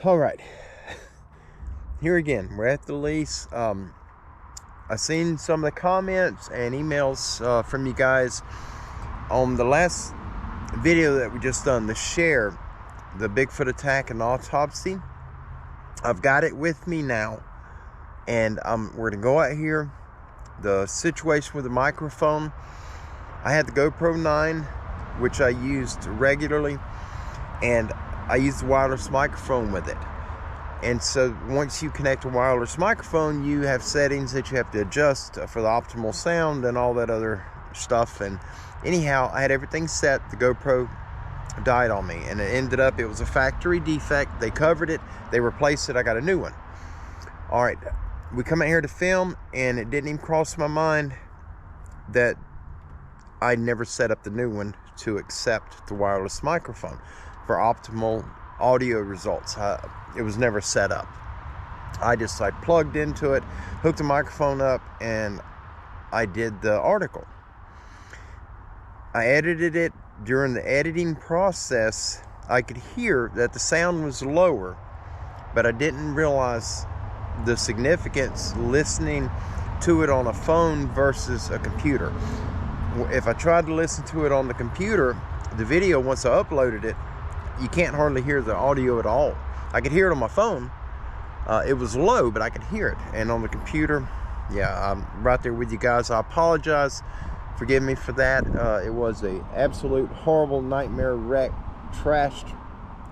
All right, here again, we're at the lease. I've seen some of the comments and emails from you guys on the last video that we just done, the share, the Bigfoot Attack and Autopsy. I've got it with me now, and we're gonna go out here. The situation with the microphone, I had the GoPro 9, which I used regularly, and I used the wireless microphone with it. And so once you connect a wireless microphone, you have settings that you have to adjust for the optimal sound and all that other stuff. And anyhow, I had everything set. The GoPro died on me, and it ended up, it was a factory defect. They covered it, they replaced it, I got a new one. All right, we come out here to film, and it didn't even cross my mind that I never set up the new one to accept the wireless microphone for optimal audio results. It was never set up. I plugged into it, hooked the microphone up, and I did the article. I edited it. During the editing process, I could hear that the sound was lower, but I didn't realize the significance listening to it on a phone versus a computer. If I tried to listen to it on the computer, the video, once I uploaded it, you can't hardly hear the audio at all. I could hear it on my phone. It was low, but I could hear it. And on the computer, yeah, I'm right there with you guys. I apologize. Forgive me for that. It was a absolute horrible nightmare wreck, trashed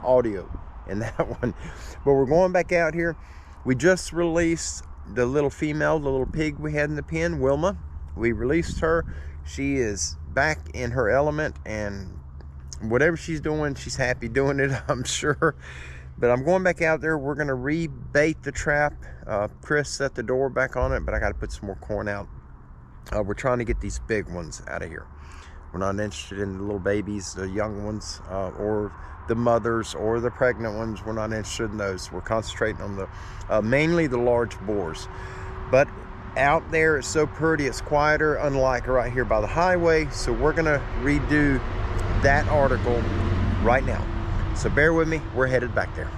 audio in that one. But we're going back out here. We just released the little female, the little pig we had in the pen, Wilma. We released her. She is back in her element, and whatever she's doing, she's happy doing it, I'm sure. But I'm going back out there. We're going to rebait the trap. Chris set the door back on it, but I got to put some more corn out. We're trying to get these big ones out of here. We're not interested in the little babies, the young ones, or the mothers, or the pregnant ones. We're not interested in those. We're concentrating on the mainly the large boars. But out there, it's so pretty, it's quieter, unlike right here by the highway. So we're going to redo that article right now. So bear with me, we're headed back there.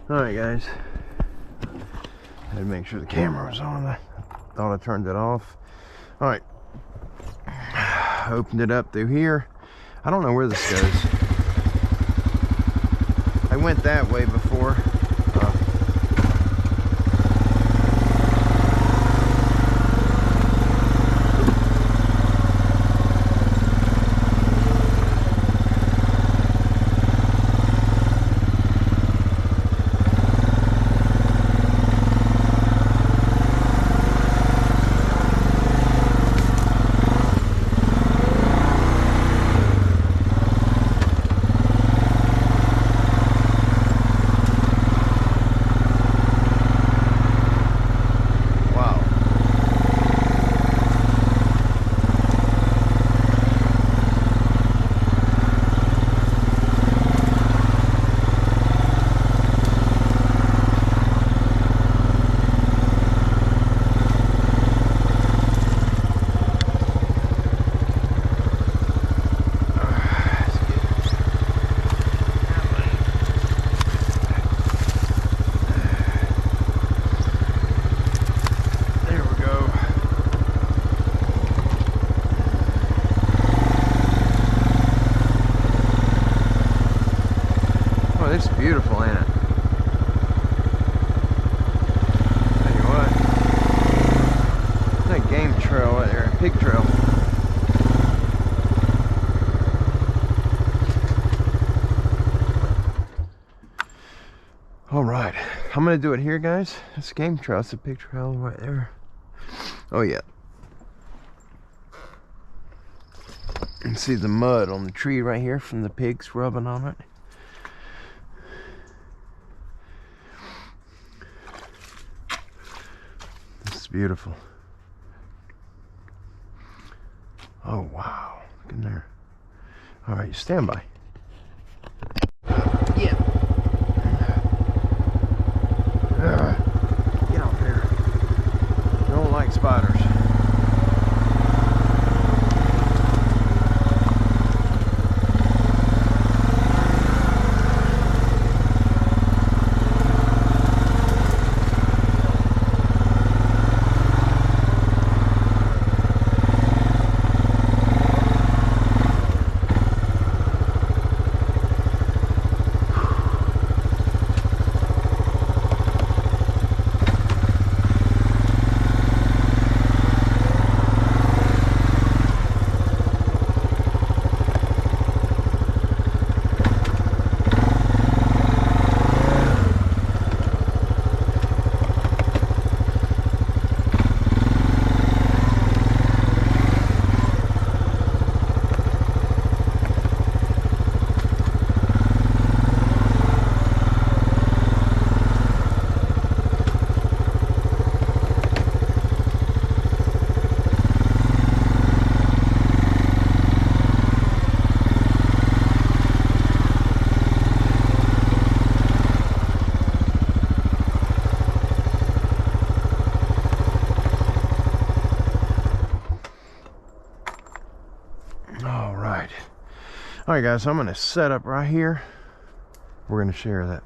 Alright guys, had to make sure the camera was on. I thought I turned it off. Alright, opened it up through here. I don't know where this goes. I went that way before. It's beautiful, ain't it? Tell you what, that game trail right there, pig trail. All right, I'm gonna do it here, guys. It's a game trail. It's a pig trail right there. Oh yeah. You can see the mud on the tree right here from the pigs rubbing on it. It's beautiful. Oh wow, look in there. All right, stand by. Yeah. Get off here. Don't like spiders. All right, guys, so I'm going to set up right here. We're going to share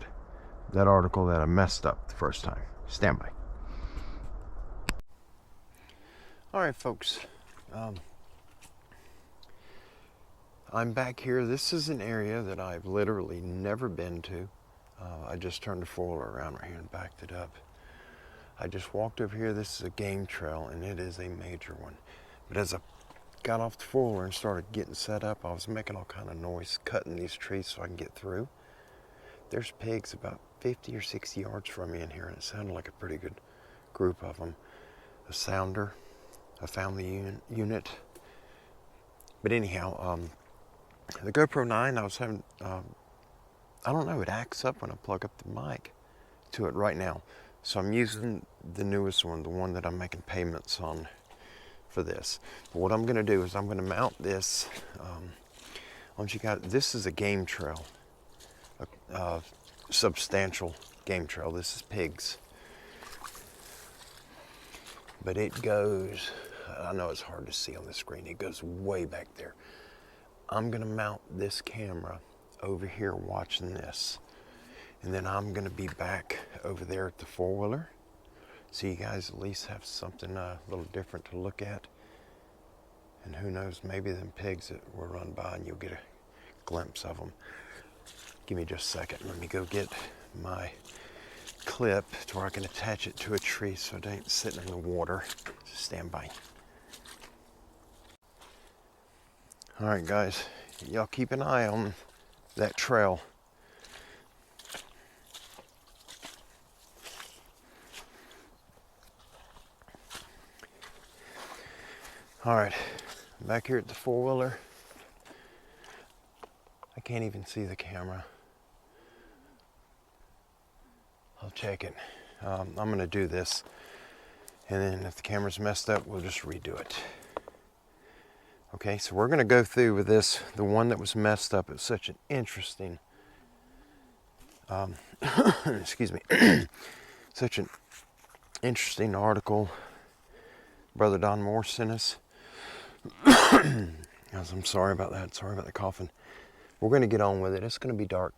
that article that I messed up the first time. Stand by. All right, folks. I'm back here. This is an area that I've literally never been to. I just turned the four-wheeler around right here and backed it up. I just walked over here. This is a game trail, and it is a major one. But as I got off the four-wheeler and started getting set up, I was making all kind of noise, cutting these trees so I can get through. There's pigs about 50 or 60 yards from me in here, and it sounded like a pretty good group of them. A sounder, a family unit. But anyhow, the GoPro 9, I was having, I don't know, it acts up when I plug up the mic to it right now. So I'm using the newest one, the one that I'm making payments on for this. But what I'm going to do is I'm going to mount this. Once you got, this is a game trail, a substantial game trail. This is pigs, but it goes, I know it's hard to see on the screen, it goes way back there. I'm going to mount this camera over here watching this, And then I'm gonna be back over there at the four-wheeler. So you guys at least have something a little different to look at. And who knows, maybe them pigs that will run by and you'll get a glimpse of them. Give me just a second. Let me go get my clip to where I can attach it to a tree so it ain't sitting in the water. Just stand by. All right, guys, y'all keep an eye on that trail. All right, back here at the four-wheeler. I can't even see the camera. I'll check it. I'm gonna do this, and then if the camera's messed up, we'll just redo it. Okay, so we're gonna go through with this, the one that was messed up. It's such an interesting, excuse me, such an interesting article Brother Don Moore sent us. I'm sorry about that, sorry about the coughing. We're gonna get on with it. It's gonna be dark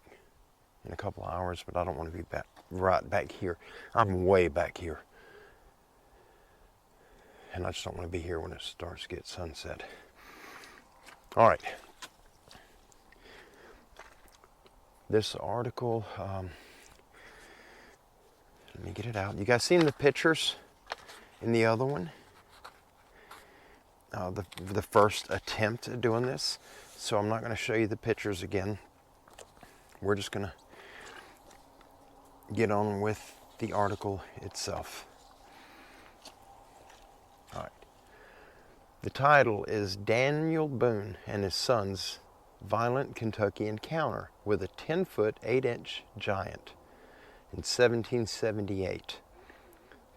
in a couple of hours, but I don't want to be right back here. I'm way back here. And I just don't want to be here when it starts to get sunset. All right. This article, let me get it out. You guys seen the pictures in the other one? The first attempt at doing this. So I'm not going to show you the pictures again. We're just going to get on with the article itself. All right. The title is Daniel Boone and His Son's Violent Kentucky Encounter with a 10-foot, 8-inch giant in 1778.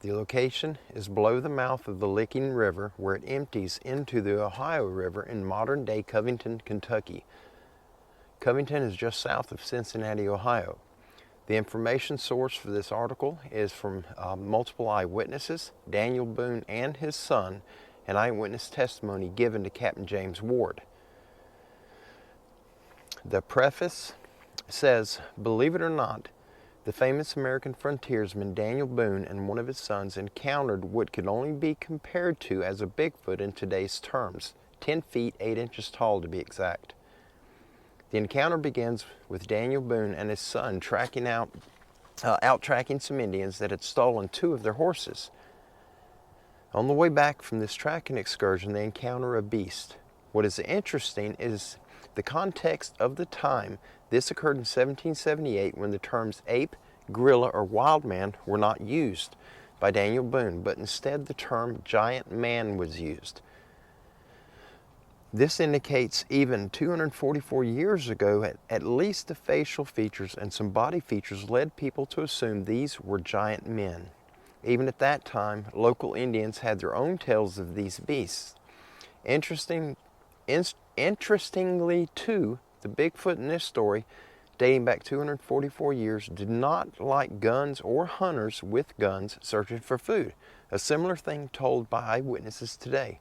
The location is below the mouth of the Licking River, where it empties into the Ohio River in modern-day Covington, Kentucky. Covington is just south of Cincinnati, Ohio. The information source for this article is from multiple eyewitnesses, Daniel Boone and his son, and eyewitness testimony given to Captain James Ward. The preface says, believe it or not, the famous American frontiersman Daniel Boone and one of his sons encountered what could only be compared to as a Bigfoot in today's terms, 10 feet, 8 inches tall to be exact. The encounter begins with Daniel Boone and his son tracking out tracking some Indians that had stolen 2 of their horses. On the way back from this tracking excursion, they encounter a beast. What is interesting is the context of the time. This occurred in 1778 when the terms ape, gorilla, or wild man were not used by Daniel Boone, but instead the term giant man was used. This indicates even 244 years ago, at least the facial features and some body features led people to assume these were giant men. Even at that time, local Indians had their own tales of these beasts. Interestingly too, the Bigfoot in this story, dating back 244 years, did not like guns or hunters with guns searching for food, a similar thing told by eyewitnesses today.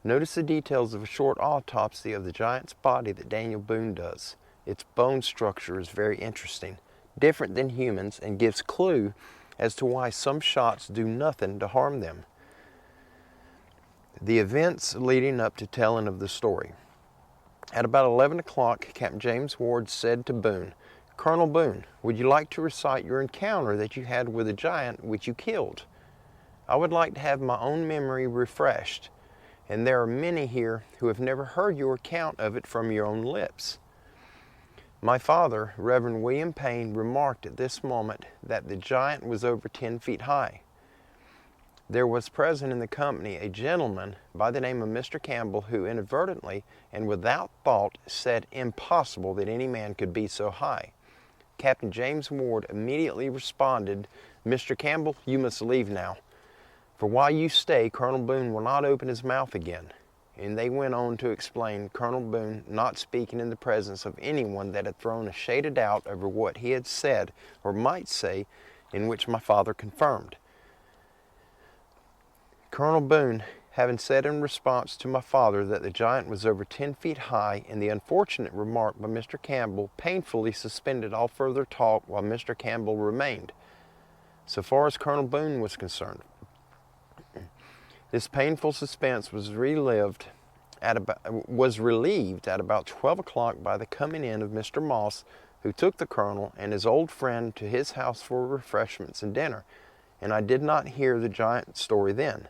Notice the details of a short autopsy of the giant's body that Daniel Boone does. Its bone structure is very interesting, different than humans, and gives clue as to why some shots do nothing to harm them. The events leading up to telling of the story. At about 11 o'clock, Captain James Ward said to Boone, Colonel Boone, would you like to recite your encounter that you had with a giant which you killed? I would like to have my own memory refreshed, and there are many here who have never heard your account of it from your own lips. My father, Reverend William Payne, remarked at this moment that the giant was over 10 feet high. There was present in the company a gentleman by the name of Mr. Campbell who inadvertently and without thought said impossible that any man could be so high. Captain James Ward immediately responded, Mr. Campbell, you must leave now. For while you stay, Colonel Boone will not open his mouth again. And they went on to explain Colonel Boone not speaking in the presence of anyone that had thrown a shade of doubt over what he had said or might say, in which my father confirmed. Colonel Boone having said in response to my father that the giant was over 10 feet high, and the unfortunate remark by Mr. Campbell painfully suspended all further talk while Mr. Campbell remained, so far as Colonel Boone was concerned. This painful suspense was relieved at about 12 o'clock by the coming in of Mr. Moss, who took the Colonel and his old friend to his house for refreshments and dinner, and I did not hear the giant story then.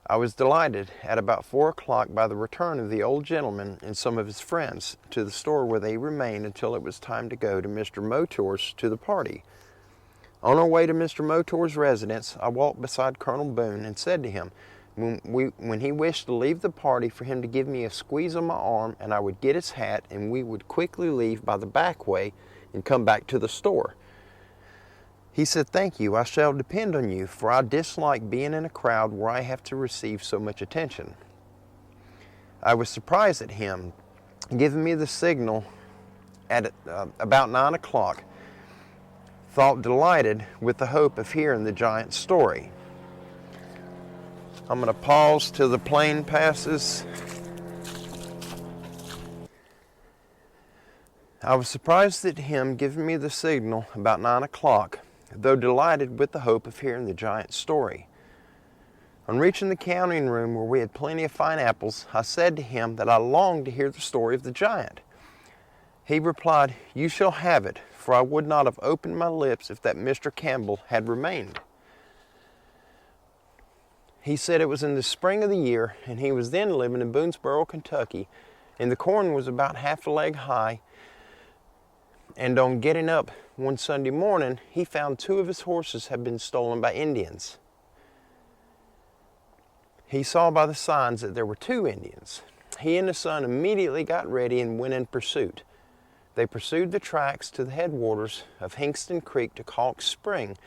I was delighted at about 4 o'clock by the return of the old gentleman and some of his friends to the store, where they remained until it was time to go to Mr. Motor's to the party. On our way to Mr. Motor's residence, I walked beside Colonel Boone and said to him, when he wished to leave the party, for him to give me a squeeze on my arm, and I would get his hat, and we would quickly leave by the back way and come back to the store. He said, "Thank you, I shall depend on you, for I dislike being in a crowd where I have to receive so much attention." I was surprised at him giving me the signal at about 9 o'clock, thought delighted with the hope of hearing the giant's story. I'm going to pause till the plane passes. I was surprised at him giving me the signal about 9 o'clock, though delighted with the hope of hearing the giant's story. On reaching the counting room, where we had plenty of fine apples, I said to him that I longed to hear the story of the giant. He replied, "You shall have it, for I would not have opened my lips if that Mr. Campbell had remained." He said it was in the spring of the year, and he was then living in Boonesboro, Kentucky, and the corn was about half a leg high, and on getting up one Sunday morning, he found 2 of his horses had been stolen by Indians. He saw by the signs that there were 2 Indians. He and his son immediately got ready and went in pursuit. They pursued the tracks to the headwaters of Hingston Creek to Calk's Spring,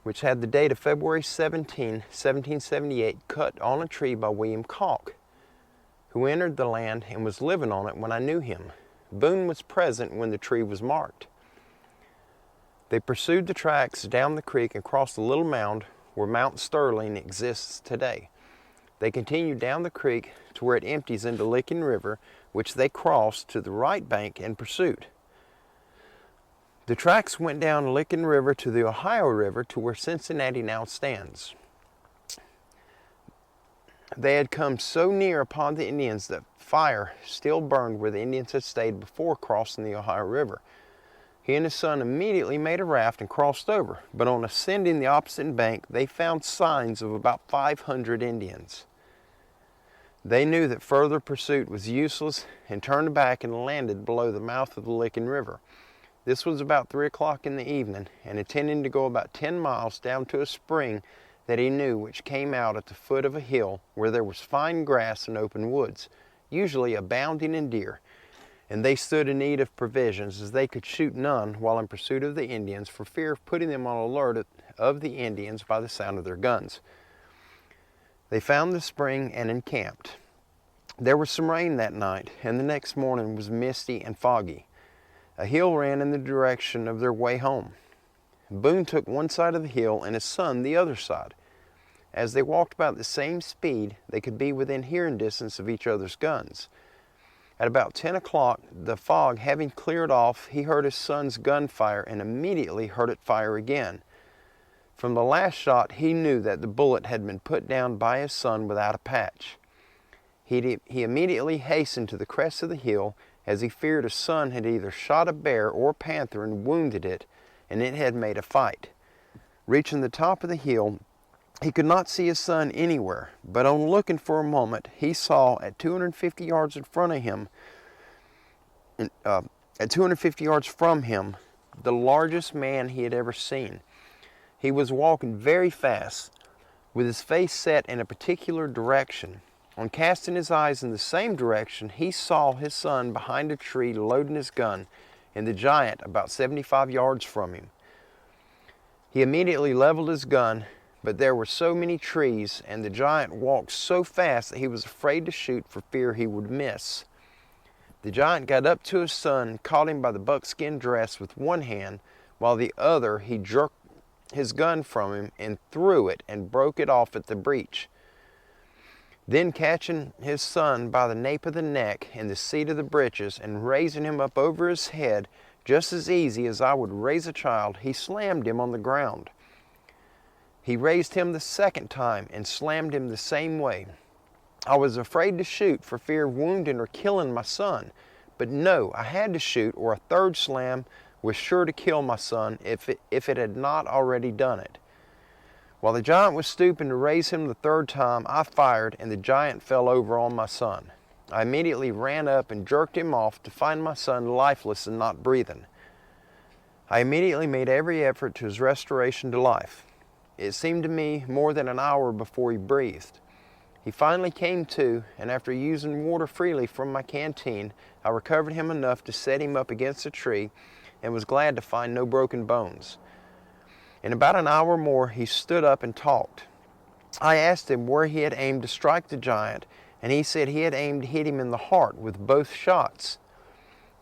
which had the date of February 17, 1778, cut on a tree by William Calk, who entered the land and was living on it when I knew him. Boone was present when the tree was marked. They pursued the tracks down the creek and crossed a little mound where Mount Sterling exists today. They continued down the creek to where it empties into Licking River, which they crossed to the right bank in pursuit. The tracks went down Licking River to the Ohio River to where Cincinnati now stands. They had come so near upon the Indians that fire still burned where the Indians had stayed before crossing the Ohio River. He and his son immediately made a raft and crossed over, but on ascending the opposite bank, they found signs of about 500 Indians. They knew that further pursuit was useless and turned back and landed below the mouth of the Licking River. This was about 3 o'clock in the evening, and intending to go about 10 miles down to a spring that he knew, which came out at the foot of a hill where there was fine grass and open woods, usually abounding in deer, and they stood in need of provisions, as they could shoot none while in pursuit of the Indians, for fear of putting them on alert of the Indians by the sound of their guns. They found the spring and encamped. There was some rain that night, and the next morning was misty and foggy. A hill ran in the direction of their way home. Boone took one side of the hill and his son the other side. As they walked about the same speed, they could be within hearing distance of each other's guns. At about 10 o'clock, the fog having cleared off, he heard his son's gunfire and immediately heard it fire again. From the last shot, he knew that the bullet had been put down by his son without a patch. He immediately hastened to the crest of the hill, as he feared his son had either shot a bear or panther and wounded it, and it had made a fight. Reaching the top of the hill, he could not see his son anywhere, but on looking for a moment, he saw at 250 yards in front of him, at 250 yards from him, the largest man he had ever seen. He was walking very fast, with his face set in a particular direction. On casting his eyes in the same direction, he saw his son behind a tree loading his gun, and the giant about 75 yards from him. He immediately leveled his gun, but there were so many trees, and the giant walked so fast that he was afraid to shoot for fear he would miss. The giant got up to his son and caught him by the buckskin dress with one hand, while the other he jerked his gun from him and threw it and broke it off at the breech. Then catching his son by the nape of the neck and the seat of the breeches and raising him up over his head, just as easy as I would raise a child, he slammed him on the ground. He raised him the second time and slammed him the same way. I was afraid to shoot for fear of wounding or killing my son, but no, I had to shoot or a third slam was sure to kill my son if it had not already done it. While the giant was stooping to raise him the third time, I fired and the giant fell over on my son. I immediately ran up and jerked him off to find my son lifeless and not breathing. I immediately made every effort to his restoration to life. It seemed to me more than an hour before he breathed. He finally came to, and after using water freely from my canteen, I recovered him enough to set him up against a tree and was glad to find no broken bones. In about an hour more, he stood up and talked. I asked him where he had aimed to strike the giant, and he said he had aimed to hit him in the heart with both shots.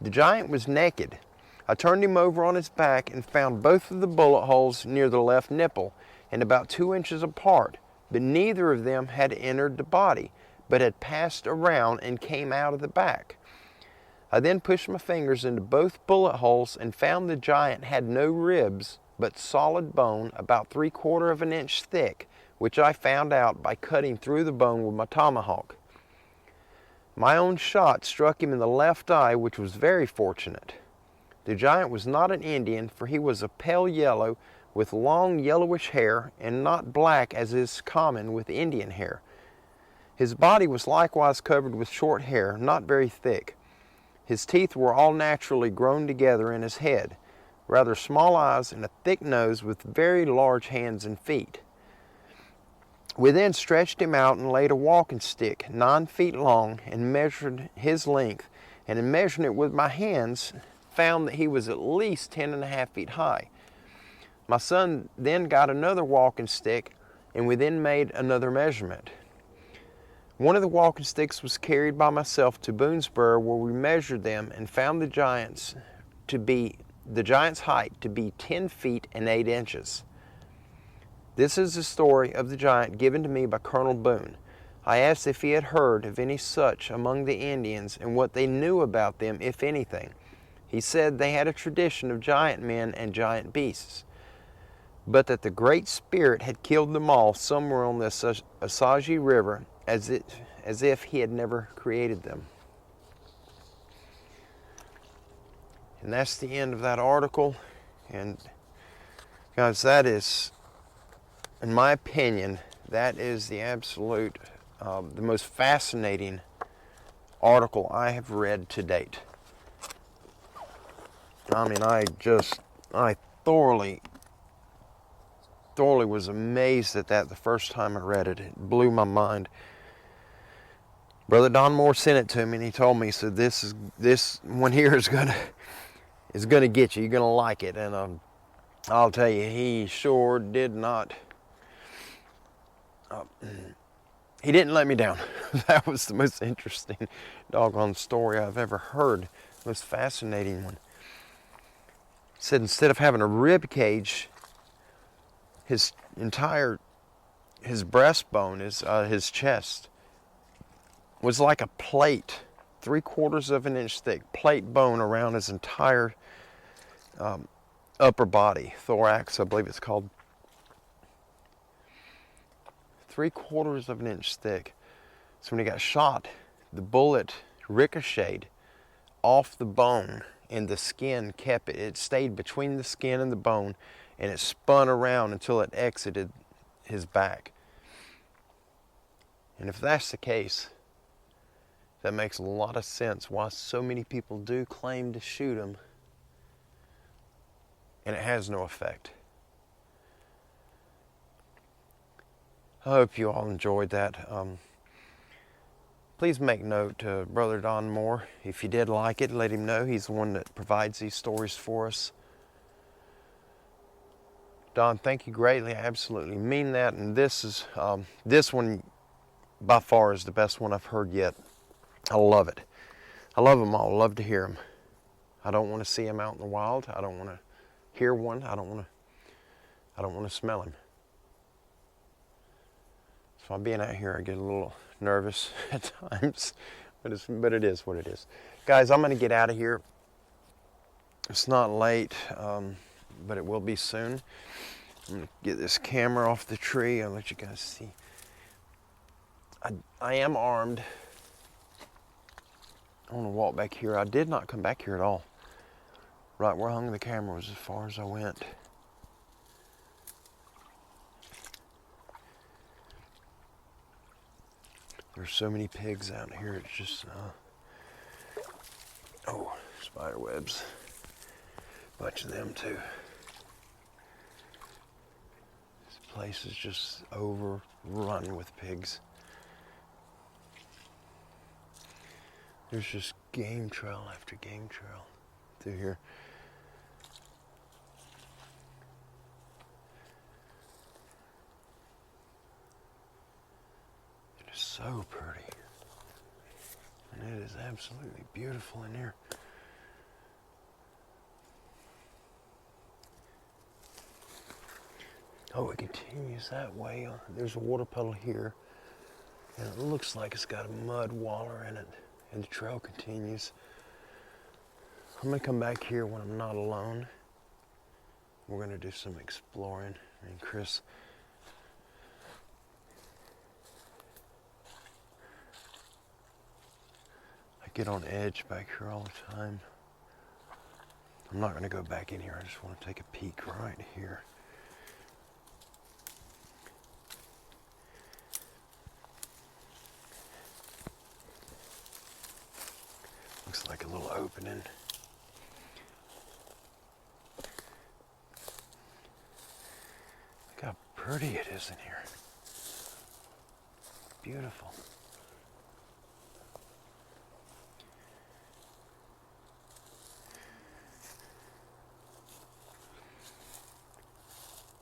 The giant was naked. I turned him over on his back and found both of the bullet holes near the left nipple and about 2 inches apart, but neither of them had entered the body, but had passed around and came out of the back. I then pushed my fingers into both bullet holes and found the giant had no ribs, but solid bone about 3/4 of an inch thick, which I found out by cutting through the bone with my tomahawk. My own shot struck him in the left eye, which was very fortunate. The giant was not an Indian, for he was a pale yellow with long yellowish hair and not black as is common with Indian hair. His body was likewise covered with short hair, not very thick. His teeth were all naturally grown together in his head, rather small eyes and a thick nose with very large hands and feet. We then stretched him out and laid a walking stick 9 feet long and measured his length, and in measuring it with my hands, found that he was at least 10.5 feet high. My son then got another walking stick, and we then made another measurement. One of the walking sticks was carried by myself to Boonesboro, where we measured them and found the giant's height to be 10 feet and 8 inches. This is the story of the giant given to me by Colonel Boone. I asked if he had heard of any such among the Indians and what they knew about them, if anything. He said they had a tradition of giant men and giant beasts, but that the Great Spirit had killed them all somewhere on the Osage River, as if he had never created them. And that's the end of that article. And guys, that is, in my opinion, that is the absolute, the most fascinating article I have read to date. I mean, I thoroughly was amazed at that the first time I read it. It blew my mind. Brother Don Moore sent it to me, and he told me, he said, this one here is gonna get you. You're gonna like it. And I'll tell you, he sure did not. He didn't let me down. That was the most interesting doggone story I've ever heard. Most fascinating one. He said instead of having a rib cage, his breastbone, his chest, was like a plate, 3/4 of an inch thick plate bone around his entire upper body, thorax, I believe it's called. 3/4 of an inch thick. So when he got shot, the bullet ricocheted off the bone, and the skin kept it. It stayed between the skin and the bone, and it spun around until it exited his back. And if that's the case, that makes a lot of sense why so many people do claim to shoot him, and it has no effect. I hope you all enjoyed that. Please make note to Brother Don Moore. If you did like it, let him know. He's the one that provides these stories for us. Don, thank you greatly. I absolutely mean that. And this one by far is the best one I've heard yet. I love it. I love them all. I love to hear them. I don't want to see them out in the wild. I don't want to hear one. I don't want to smell him. So I'm being out here, I get a little nervous at times, but it is what it is. Guys, I'm going to get out of here. It's not late, but it will be soon. I'm going to get this camera off the tree. I'll let you guys see. I am armed. I want to walk back here. I did not come back here at all. Right where I hung the camera was as far as I went. There's so many pigs out here. It's just, oh, spider webs. Bunch of them too. This place is just overrun with pigs. There's just game trail after game trail through here. It is so pretty. And it is absolutely beautiful in here. Oh, it continues that way. There's a water puddle here. And it looks like it's got a mud waller in it. And the trail continues. I'm gonna come back here when I'm not alone. We're gonna do some exploring. And Chris, I get on edge back here all the time. I'm not gonna go back in here. I just want to take a peek right here. Looks like a little opening. Look how pretty it is in here. Beautiful.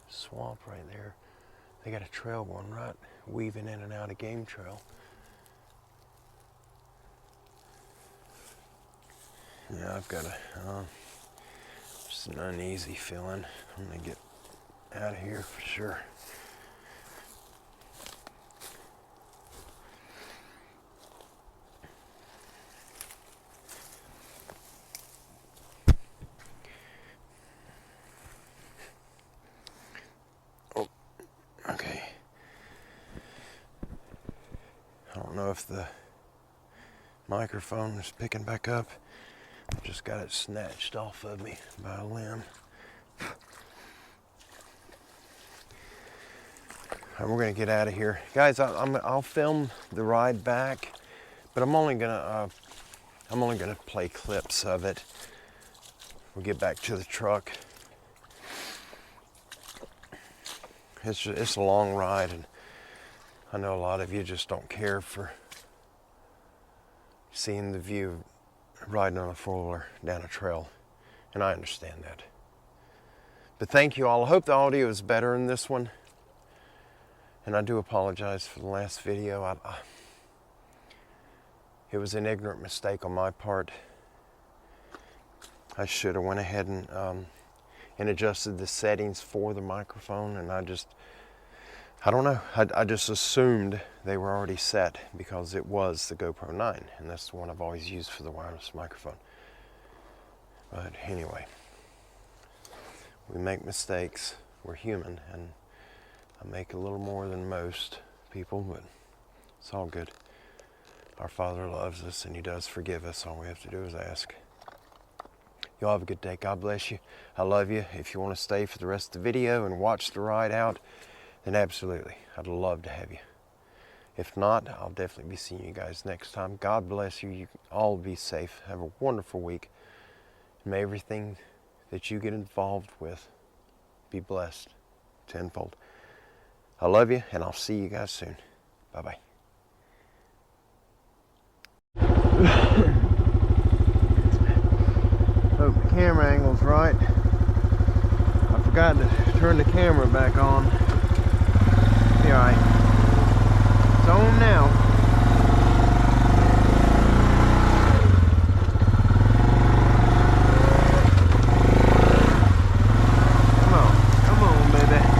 Swamp right there. They got a trail going right, weaving in and out of game trail. Yeah, I've got just an uneasy feeling. I'm gonna get out of here for sure. Oh, okay. I don't know if the microphone is picking back up. I just got it snatched off of me by a limb. All right, we're gonna get out of here, guys. I'll film the ride back, but I'm only gonna play clips of it. We'll get back to the truck. It's a long ride, and I know a lot of you just don't care for seeing the view riding on a four-wheeler down a trail, and I understand that. But thank you all. I hope the audio is better in this one, and I do apologize for the last video. It was an ignorant mistake on my part. I should have went ahead and adjusted the settings for the microphone, and I don't know. I just assumed they were already set because it was the GoPro 9, and that's the one I've always used for the wireless microphone. But anyway, we make mistakes. We're human, and I make a little more than most people, but it's all good. Our Father loves us, and He does forgive us. All we have to do is ask. Y'all have a good day. God bless you. I love you. If you want to stay for the rest of the video and watch the ride out, then absolutely, I'd love to have you. If not, I'll definitely be seeing you guys next time. God bless you. You all be safe. Have a wonderful week. May everything that you get involved with be blessed tenfold. I love you, and I'll see you guys soon. Bye-bye. Hope the camera angle's right. I forgot to turn the camera back on. Be alright. It's on now. Come on, baby.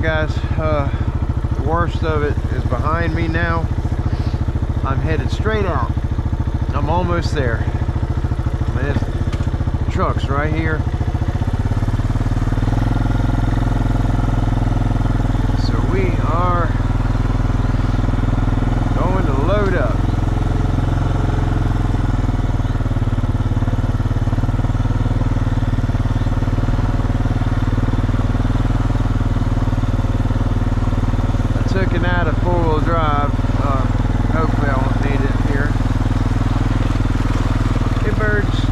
guys, the worst of it is behind me now. I'm headed straight out. I'm almost there. Man, this truck's right here. So we are going to load up. Took it out of four-wheel drive. Hopefully I won't need it here. Hey birds.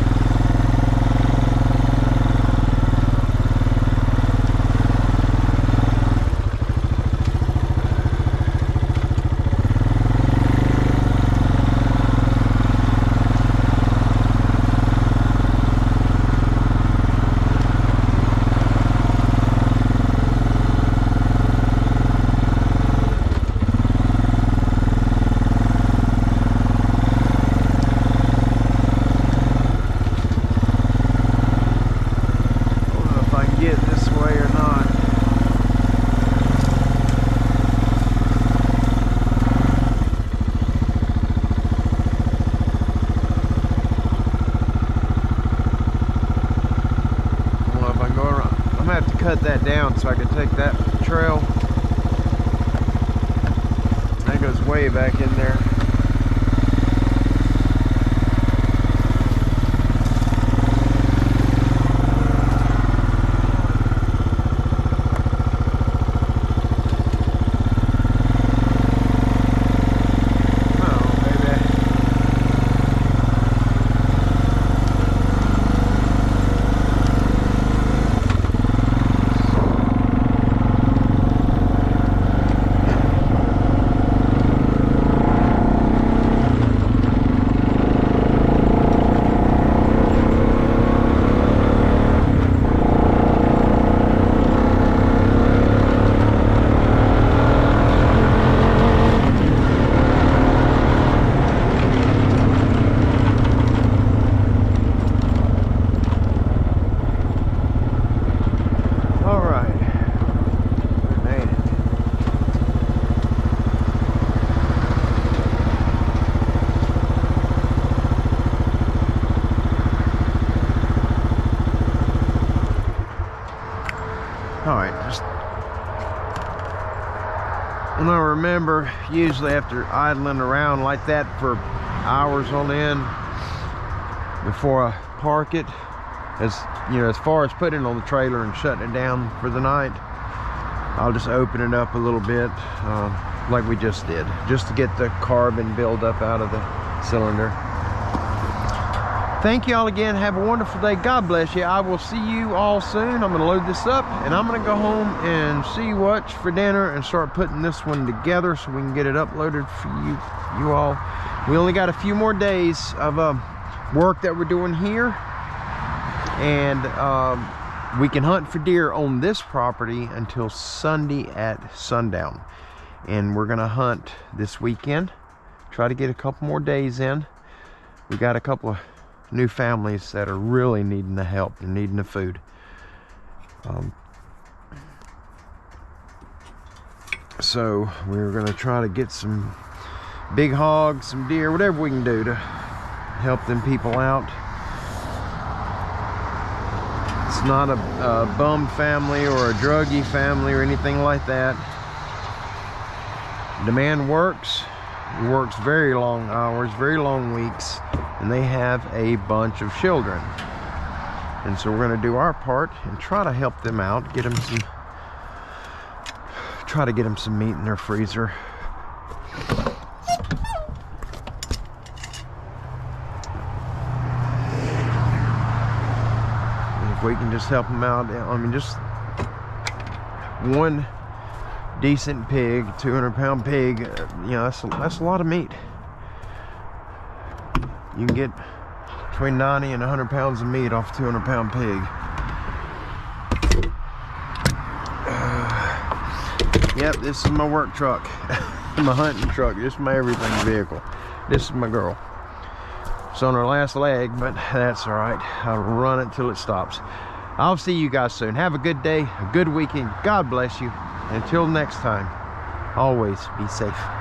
Cut that down so I can take that trail. That goes way back in there. And I remember usually after idling around like that for hours on end before I park it, as you know, as far as putting it on the trailer and shutting it down for the night, I'll just open it up a little bit like we just did, just to get the carbon buildup out of the cylinder. Thank you all again. Have a wonderful day. God bless you. I will see you all soon. I'm going to load this up and I'm going to go home and see what's for dinner and start putting this one together so we can get it uploaded for you all. We only got a few more days of work that we're doing here, and we can hunt for deer on this property until Sunday at sundown. And we're going to hunt this weekend, try to get a couple more days in. We got a couple of new families that are really needing the help and needing the food. So we're going to try to get some big hogs, some deer, whatever we can do to help them people out. It's not a bum family or a druggy family or anything like that. The man works. He works very long hours, very long weeks, and they have a bunch of children. And so we're going to do our part and try to help them out, get them some, try to get them some meat in their freezer. And if we can just help them out, I mean, just one decent pig, 200-pound pig, you know, that's a lot of meat. You can get between 90 and 100 pounds of meat off a 200-pound pig. Yep, this is my work truck, my hunting truck. This is my everything vehicle. This is my girl. It's on her last leg, but that's all right. I'll run it till it stops. I'll see you guys soon. Have a good day, a good weekend. God bless you. Until next time, always be safe.